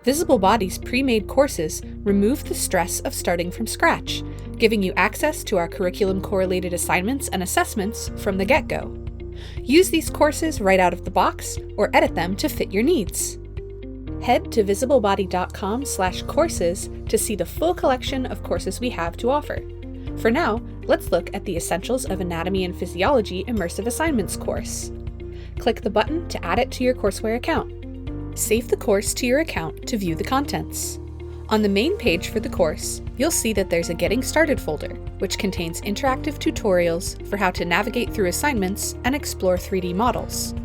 Visible Body's pre-made courses remove the stress of starting from scratch, giving you access to our curriculum-correlated assignments and assessments from the get-go. Use these courses right out of the box or edit them to fit your needs. Head to visiblebody.com/courses to see the full collection of courses we have to offer. For now, let's look at the Essentials of Anatomy and Physiology Immersive Assignments course. Click the button to add it to your Courseware account. Save the course to your account to view the contents. On the main page for the course, you'll see that there's a Getting Started folder, which contains interactive tutorials for how to navigate through assignments and explore 3D models.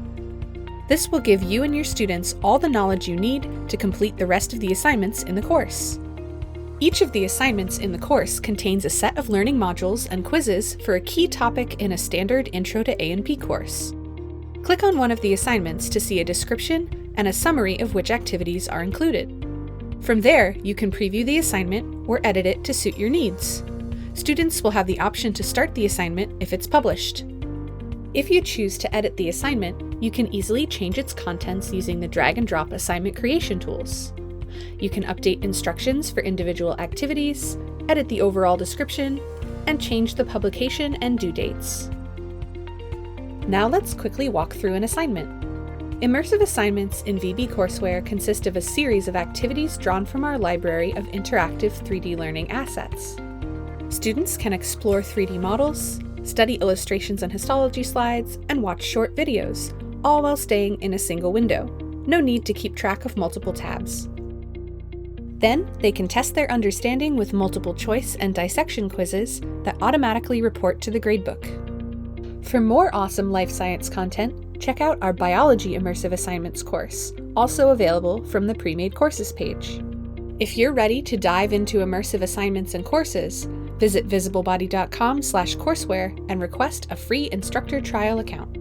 This will give you and your students all the knowledge you need to complete the rest of the assignments in the course. Each of the assignments in the course contains a set of learning modules and quizzes for a key topic in a standard Intro to A&P course. Click on one of the assignments to see a description and a summary of which activities are included. From there, you can preview the assignment or edit it to suit your needs. Students will have the option to start the assignment if it's published. If you choose to edit the assignment, you can easily change its contents using the drag and drop assignment creation tools. You can update instructions for individual activities, edit the overall description, and change the publication and due dates. Now let's quickly walk through an assignment. Immersive assignments in VB Courseware consist of a series of activities drawn from our library of interactive 3D learning assets. Students can explore 3D models, study illustrations and histology slides, and watch short videos, all while staying in a single window. No need to keep track of multiple tabs. Then, they can test their understanding with multiple choice and dissection quizzes that automatically report to the gradebook. For more awesome life science content, check out our Biology Immersive Assignments course, also available from the Premade Courses page. If you're ready to dive into immersive assignments and courses, visit visiblebody.com/courseware and request a free instructor trial account.